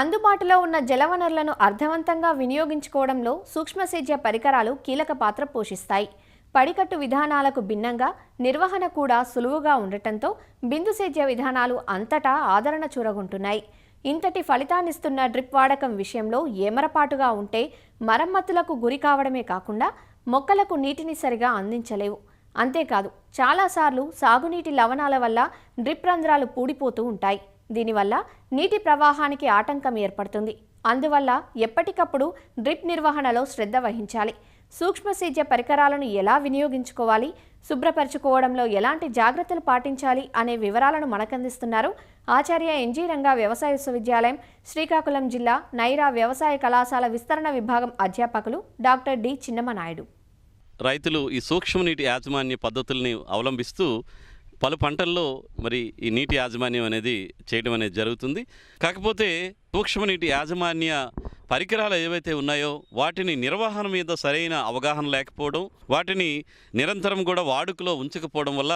అందుబాటులో ఉన్న జలవనరులను అర్థవంతంగా వినియోగించుకోవడంలో సూక్ష్మసేద్య పరికరాలు కీలక పాత్ర పోషిస్తాయి. పడికట్టు విధానాలకు భిన్నంగా నిర్వహణ కూడా సులువుగా ఉండటంతో బిందు సేద్య విధానాలు అంతటా ఆదరణ చూరగొంటున్నాయి. ఇంతటి ఫలితాన్నిస్తున్న డ్రిప్ వాడకం విషయంలో ఏమరపాటుగా ఉంటే మరమ్మతులకు గురి కావడమే కాకుండా మొక్కలకు నీటిని సరిగా అందించలేవు. అంతేకాదు చాలాసార్లు సాగునీటి లవణాల వల్ల డ్రిప్ రంధ్రాలు పూడిపోతూ ఉంటాయి. దీనివల్ల నీటి ప్రవాహానికి ఆటంకం ఏర్పడుతుంది. అందువల్ల ఎప్పటికప్పుడు డ్రిప్ నిర్వహణలో శ్రద్ధ వహించాలి. సూక్ష్మసేద్య పరికరాలను ఎలా వినియోగించుకోవాలి, శుభ్రపరచుకోవడంలో ఎలాంటి జాగ్రత్తలు పాటించాలి అనే వివరాలను మనకందిస్తున్నారు ఆచార్య ఎన్జీ రంగా వ్యవసాయ విశ్వవిద్యాలయం, శ్రీకాకుళం జిల్లా నైరా వ్యవసాయ కళాశాల విస్తరణ విభాగం అధ్యాపకులు డాక్టర్ డి చిన్నమనాయుడు. రైతులు ఈ సూక్ష్మనీటి యాజమాన్య పద్ధతుల్ని అవలంబిస్తూ పలు పంటల్లో మరి ఈ నీటి యాజమాన్యం అనేది చేయడం అనేది జరుగుతుంది. కాకపోతే సూక్ష్మనీటి యాజమాన్య పరికరాలు ఏవైతే ఉన్నాయో వాటిని నిర్వహణ మీద సరైన అవగాహన లేకపోవడం, వాటిని నిరంతరం కూడా వాడుకలో ఉంచకపోవడం వల్ల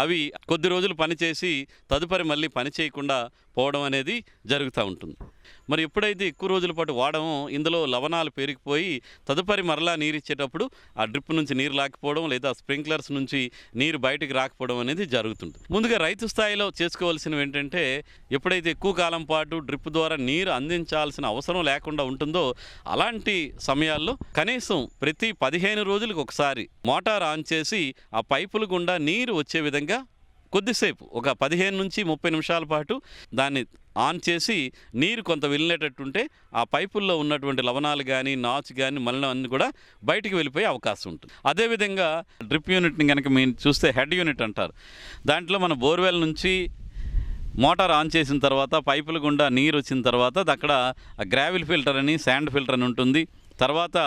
అవి కొద్ది రోజులు పనిచేసి తదుపరి మళ్ళీ పని చేయకుండా పోవడం అనేది జరుగుతూ ఉంటుంది. మరి ఎప్పుడైతే ఎక్కువ రోజుల పాటు వాడమో ఇందులో లవణాలు పెరిగిపోయి తదుపరి మరలా నీరు ఇచ్చేటప్పుడు ఆ డ్రిప్ నుంచి నీరు లాకపోవడం లేదా స్ప్రింక్లర్స్ నుంచి నీరు బయటికి రాకపోవడం అనేది జరుగుతుంది. ముందుగా రైతు స్థాయిలో చేసుకోవాల్సినవి ఏంటంటే, ఎప్పుడైతే ఎక్కువ కాలం పాటు డ్రిప్ ద్వారా నీరు అందించాల్సిన అవసరం లేకుండా ఉంటుందో అలాంటి సమయాల్లో కనీసం ప్రతి 15 రోజులకు ఒకసారి మోటార్ ఆన్ చేసి ఆ పైపుల గుండా నీరు వచ్చే విధంగా కొద్దిసేపు ఒక 15 నుంచి 30 నిమిషాల పాటు దాన్ని ఆన్ చేసి నీరు కొంత వెళ్ళేటట్టుంటే ఆ పైపుల్లో ఉన్నటువంటి లవణాలు కానీ నాచు కానీ మలినం అన్నీ కూడా బయటికి వెళ్ళిపోయే అవకాశం ఉంటుంది. అదేవిధంగా డ్రిప్ యూనిట్ని కనుక మీరు చూస్తే హెడ్ యూనిట్ అంటారు. దాంట్లో మన బోర్వెల్ నుంచి మోటార్ ఆన్ చేసిన తర్వాత పైపుల గుండా నీరు వచ్చిన తర్వాత అక్కడ గ్రావిల్ ఫిల్టర్ అని, శాండ్ ఫిల్టర్ అని ఉంటుంది. తర్వాత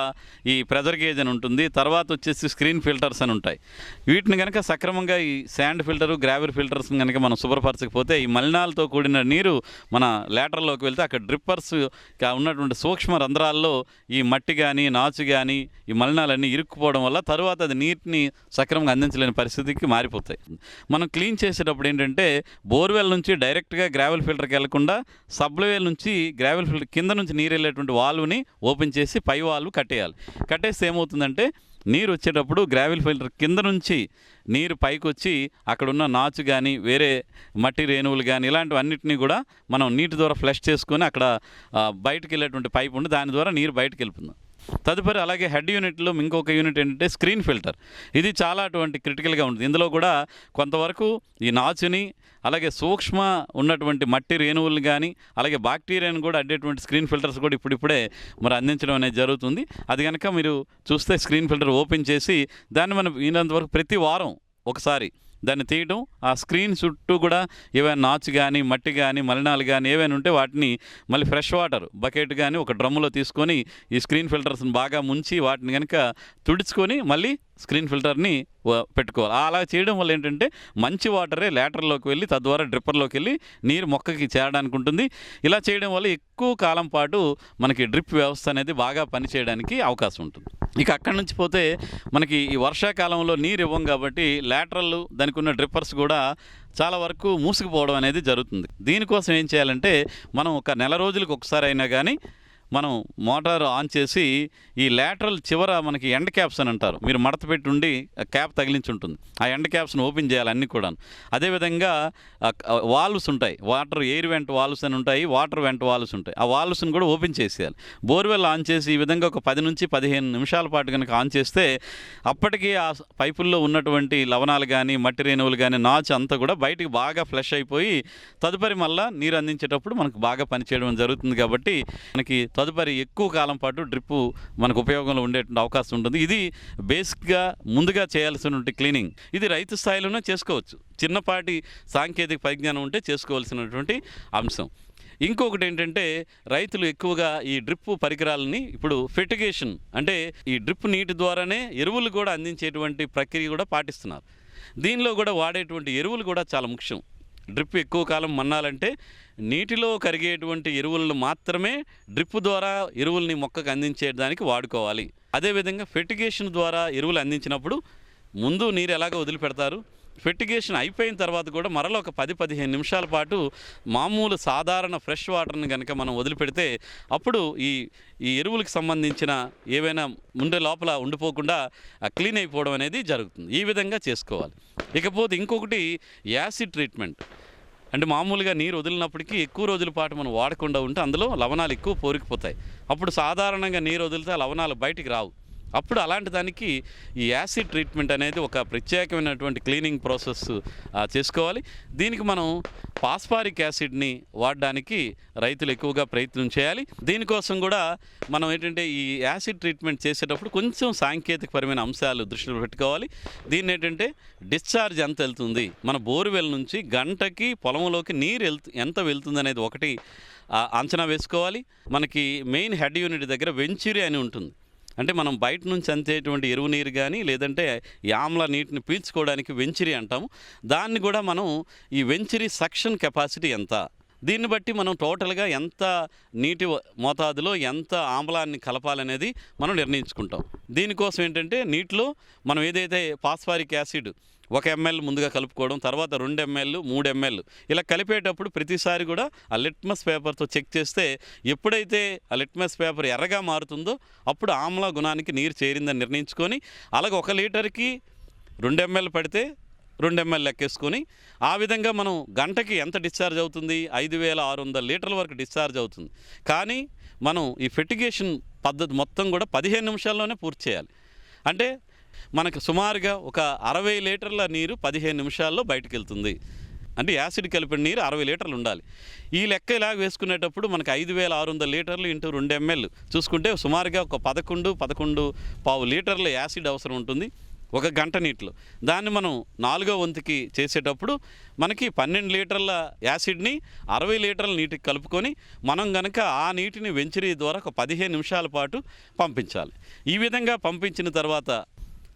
ఈ ప్రెజర్ గేజ్ అని ఉంటుంది. తర్వాత వచ్చేసి స్క్రీన్ ఫిల్టర్స్ అని ఉంటాయి. వీటిని కనుక సక్రమంగా ఈ శాండ్ ఫిల్టరు, గ్రావిల్ ఫిల్టర్స్ని కనుక మనం శుభ్రపరచకపోతే ఈ మలినాలతో కూడిన నీరు మన లేటర్లోకి వెళ్తే అక్కడ డ్రిప్పర్స్ ఉన్నటువంటి సూక్ష్మ రంధ్రాల్లో ఈ మట్టి కానీ నాచు కానీ ఈ మలినాలన్నీ ఇరుక్కుపోవడం వల్ల తరువాత అది నీటిని సక్రమంగా అందించలేని పరిస్థితికి మారిపోతాయి. మనం క్లీన్ చేసేటప్పుడు ఏంటంటే బోర్వెల్ నుంచి డైరెక్ట్గా గ్రావిల్ ఫిల్టర్కి వెళ్లకుండా సబ్లవేల్ నుంచి గ్రావిల్ ఫిల్టర్ కింద నుంచి నీరు వెళ్ళేటువంటి వాల్వ్ని ఓపెన్ చేసి పై వాల్వ్ కట్టేయాలి. కట్టేస్తే ఏమవుతుందంటే నీరు వచ్చేటప్పుడు గ్రావిల్ ఫిల్టర్ కింద నుంచి నీరు పైకి వచ్చి అక్కడున్న నాచు కానీ వేరే మట్టి రేణువులు కానీ ఇలాంటివన్నిటినీ కూడా మనం నీటి ద్వారా ఫ్లష్ చేసుకొని అక్కడ బయటకు వెళ్ళేటువంటి పైప్ ఉండి దాని ద్వారా నీరు బయటకు వెళ్ళిపోతుంది. తదుపరి అలాగే హెడ్ యూనిట్లో ఇంకొక యూనిట్ ఏంటంటే స్క్రీన్ ఫిల్టర్. ఇది చాలా అటువంటి క్రిటికల్గా ఉంటుంది. ఇందులో కూడా కొంతవరకు ఈ నాచుని అలాగే సూక్ష్మ ఉన్నటువంటి మట్టి రేణువులను కానీ అలాగే బ్యాక్టీరియాను కూడా అడ్డేటువంటి స్క్రీన్ ఫిల్టర్స్ కూడా ఇప్పుడిప్పుడే మరి అందించడం అనేది జరుగుతుంది. అది కనుక మీరు చూస్తే స్క్రీన్ ఫిల్టర్ ఓపెన్ చేసి దాన్ని మనం వీలంతవరకు ప్రతి వారం ఒకసారి దాన్ని తీయడం, ఆ స్క్రీన్ చుట్టూ కూడా ఏవైనా నాచు కానీ మట్టి కానీ మలినాలు కానీ ఏవైనా ఉంటే వాటిని మళ్ళీ ఫ్రెష్ వాటర్ బకెట్ కానీ ఒక డ్రమ్ములో తీసుకొని ఈ స్క్రీన్ ఫిల్టర్స్ని బాగా ముంచి వాటిని కనుక తుడుచుకొని మళ్ళీ స్క్రీన్ ఫిల్టర్ని పెట్టుకోవాలి. అలా చేయడం వల్ల ఏంటంటే మంచి వాటరే లేటర్లోకి వెళ్ళి తద్వారా డ్రిప్పర్లోకి వెళ్ళి నీరు మొక్కకి చేరడానికి ఉంటుంది. ఇలా చేయడం వల్ల ఎక్కువ కాలం పాటు మనకి డ్రిప్ వ్యవస్థ అనేది బాగా పనిచేయడానికి అవకాశం ఉంటుంది. ఇక అక్కడి నుంచి పోతే మనకి ఈ వర్షాకాలంలో నీరు ఇవ్వం కాబట్టి లేటరల్ దానికి ఉన్న డ్రిప్పర్స్ కూడా చాలా వరకు మూసుకుపోవడం అనేది జరుగుతుంది. దీనికోసం ఏం చేయాలంటే మనం ఒక నెల రోజులకు ఒకసారి అయినా కానీ మనం మోటార్ ఆన్ చేసి ఈ లేటరల్ చివర మనకి ఎండ్ క్యాప్స్ అని అంటారు, మీరు మడత పెట్టి ఉండి క్యాప్ తగిలించి ఉంటుంది, ఆ ఎండ్ క్యాప్స్ని ఓపెన్ చేయాలి అన్నీ కూడా. అదేవిధంగా వాల్వ్స్ ఉంటాయి, వాటర్ ఎయిర్ వెంట్ వాల్వ్స్ అని ఉంటాయి, వాటర్ వెంట్ వాల్వ్స్ ఉంటాయి, ఆ వాల్వ్స్ని కూడా ఓపెన్ చేసేయాలి. బోర్వెల్ ఆన్ చేసి ఈ విధంగా ఒక 10 నుంచి 15 నిమిషాల పాటు కనుక ఆన్ చేస్తే అప్పటికి ఆ పైపుల్లో ఉన్నటువంటి లవణాలు కానీ మట్టి రేణువులు కానీ నాచు అంతా కూడా బయటికి బాగా ఫ్లష్ అయిపోయి తదుపరి మళ్ళీ నీరు అందించేటప్పుడు మనకు బాగా పనిచేయడం జరుగుతుంది. కాబట్టి మనకి తదుపరి ఎక్కువ కాలం పాటు డ్రిప్పు మనకు ఉపయోగంలో ఉండేటువంటి అవకాశం ఉంటుంది. ఇది బేసిక్గా ముందుగా చేయాల్సినటువంటి క్లీనింగ్. ఇది రైతు స్థాయిలోనే చేసుకోవచ్చు, చిన్నపాటి సాంకేతిక పరిజ్ఞానం ఉంటే చేసుకోవాల్సినటువంటి అంశం. ఇంకొకటి ఏంటంటే రైతులు ఎక్కువగా ఈ డ్రిప్ పరికరాలని ఇప్పుడు ఫెర్టిగేషన్ అంటే ఈ డ్రిప్ నీటి ద్వారానే ఎరువులు కూడా అందించేటువంటి ప్రక్రియ కూడా పాటిస్తున్నారు. దీనిలో కూడా వాడేటువంటి ఎరువులు కూడా చాలా ముఖ్యం. డ్రిప్ ఎక్కువ కాలం మన్నాలంటే నీటిలో కరిగేటువంటి ఎరువులను మాత్రమే డ్రిప్ ద్వారా ఎరువుల్ని మొక్కకు అందించేదానికి వాడుకోవాలి. అదేవిధంగా ఫెర్టిగేషన్ ద్వారా ఎరువులు అందించినప్పుడు ముందు నీరు ఎలాగో వదిలిపెడతారు, ఫెర్టిగేషన్ అయిపోయిన తర్వాత కూడా మరలా ఒక 10-15 నిమిషాల పాటు మామూలు సాధారణ ఫ్రెష్ వాటర్ని కనుక మనం వదిలిపెడితే అప్పుడు ఈ ఎరువులకు సంబంధించిన ఏవైనా ఉండే లోపల ఉండిపోకుండా క్లీన్ అయిపోవడం అనేది జరుగుతుంది. ఈ విధంగా చేసుకోవాలి. ఇకపోతే ఇంకొకటి యాసిడ్ ట్రీట్మెంట్. అంటే మామూలుగా నీరు వదిలినప్పటికీ ఎక్కువ రోజుల పాటు మనం వాడకుండా ఉంటే అందులో లవణాలు ఎక్కువ పోరికిపోతాయి. అప్పుడు సాధారణంగా నీరు వదిలితే ఆ లవణాలు బయటికి రావు. అప్పుడు అలాంటి దానికి ఈ యాసిడ్ ట్రీట్మెంట్ అనేది ఒక ప్రత్యేకమైనటువంటి క్లీనింగ్ ప్రాసెస్ చేసుకోవాలి. దీనికి మనం ఫాస్ఫారిక్ యాసిడ్ని వాడడానికి రైతులు ఎక్కువగా ప్రయత్నం చేయాలి. దీనికోసం కూడా మనం ఏంటంటే ఈ యాసిడ్ ట్రీట్మెంట్ చేసేటప్పుడు కొంచెం సాంకేతికపరమైన అంశాలు దృష్టిలో పెట్టుకోవాలి. దీన్ని ఏంటంటే డిశ్చార్జ్ ఎంత వెళ్తుంది, మన బోర్వెల్ నుంచి గంటకి పొలంలోకి నీరు ఎంత వెళ్తుంది అనేది ఒకటి అంచనా వేసుకోవాలి. మనకి మెయిన్ హెడ్ యూనిట్ దగ్గర వెంచురీ అని ఉంటుంది. అంటే మనం బయట నుంచి అంతేటువంటి ఎరువు నీరు కానీ లేదంటే ఈ ఆమ్ల నీటిని పీల్చుకోవడానికి వెంచురీ అంటాము. దాన్ని కూడా మనం ఈ వెంచురీ సక్షన్ కెపాసిటీ ఎంత, దీన్ని బట్టి మనం టోటల్గా ఎంత నీటి మోతాదులో ఎంత ఆమ్లాన్ని కలపాలనేది మనం నిర్ణయించుకుంటాం. దీనికోసం ఏంటంటే నీటిలో మనం ఏదైతే ఫాస్ఫారిక్ యాసిడ్ 1 ml ముందుగా కలుపుకోవడం, తర్వాత 2 ml 3 ml ఇలా కలిపేటప్పుడు ప్రతిసారి కూడా ఆ లిట్మస్ పేపర్తో చెక్ చేస్తే ఎప్పుడైతే ఆ లిట్మస్ పేపర్ ఎర్రగా మారుతుందో అప్పుడు ఆమ్ల గుణానికి నీరు చేరిందని నిర్ణయించుకొని అలాగే 1 లీటర్కి 2 ml పడితే 2 ml లెక్కేసుకొని ఆ విధంగా మనం గంటకి ఎంత డిశ్చార్జ్ అవుతుంది, 5600 లీటర్ల వరకు డిశ్చార్జ్ అవుతుంది. కానీ మనం ఈ ఫెర్టిగేషన్ పద్ధతి మొత్తం కూడా 15 నిమిషాల్లోనే పూర్తి చేయాలి. అంటే మనకు సుమారుగా ఒక 60 లీటర్ల నీరు 15 నిమిషాల్లో బయటకు వెళ్తుంది. అంటే యాసిడ్ కలిపిన నీరు 60 లీటర్లు ఉండాలి. ఈ లెక్క ఇలా వేసుకునేటప్పుడు మనకు 5600 లీటర్లు ఇంటూ 2 ml చూసుకుంటే సుమారుగా ఒక 11-11.5 లీటర్ల యాసిడ్ అవసరం ఉంటుంది 1 గంట నీటిలో. దాన్ని మనం 4వ వంతుకి చేసేటప్పుడు మనకి 12 లీటర్ల యాసిడ్ని 60 లీటర్ల నీటికి కలుపుకొని మనం కనుక ఆ నీటిని వెంచురీ ద్వారా ఒక 15 నిమిషాల పాటు పంపించాలి. ఈ విధంగా పంపించిన తర్వాత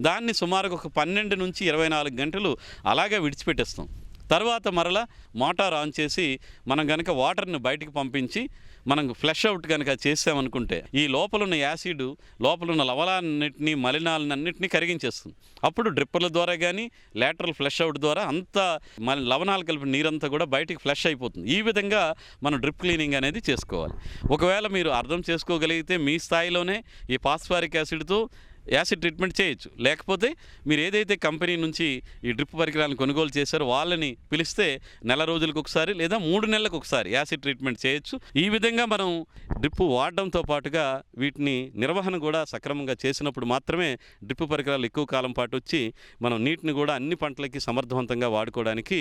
దాన్ని సుమారుగా ఒక 12 నుంచి 24 గంటలు అలాగే విడిచిపెట్టేస్తాం. తర్వాత మరలా మోటార్ ఆన్ చేసి మనం కనుక వాటర్ని బయటికి పంపించి మనం ఫ్లష్ అవుట్ కనుక చేసామనుకుంటే ఈ లోపల ఉన్న యాసిడ్ లోపల ఉన్న లవణాలన్నింటినీ మలినాలన్నింటినీ కరిగించేస్తుంది. అప్పుడు డ్రిప్పర్ల ద్వారా కానీ లేటరల్ ఫ్లష్ అవుట్ ద్వారా అంతా లవణాలు కలిపిన నీరంతా కూడా బయటికి ఫ్లష్ అయిపోతుంది. ఈ విధంగా మనం డ్రిప్ క్లీనింగ్ అనేది చేసుకోవాలి. ఒకవేళ మీరు అర్థం చేసుకోగలిగితే మీ స్థాయిలోనే ఈ ఫాస్ఫారిక్ యాసిడ్తో యాసిడ్ ట్రీట్మెంట్ చేయొచ్చు. లేకపోతే మీరు ఏదైతే కంపెనీ నుంచి ఈ డ్రిప్ పరికరాలను కొనుగోలు చేశారో వాళ్ళని పిలిస్తే నెల రోజులకు ఒకసారి లేదా 3 నెలలకు ఒకసారి యాసిడ్ ట్రీట్మెంట్ చేయొచ్చు. ఈ విధంగా మనం డ్రిప్ వాడడంతో పాటుగా వీటిని నిర్వహణ కూడా సక్రమంగా చేసినప్పుడు మాత్రమే డ్రిప్ పరికరాలు ఎక్కువ కాలం పాటు వచ్చి మనం నీటిని కూడా అన్ని పంటలకి సమర్థవంతంగా వాడుకోవడానికి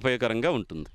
ఉపయోగకరంగా ఉంటుంది.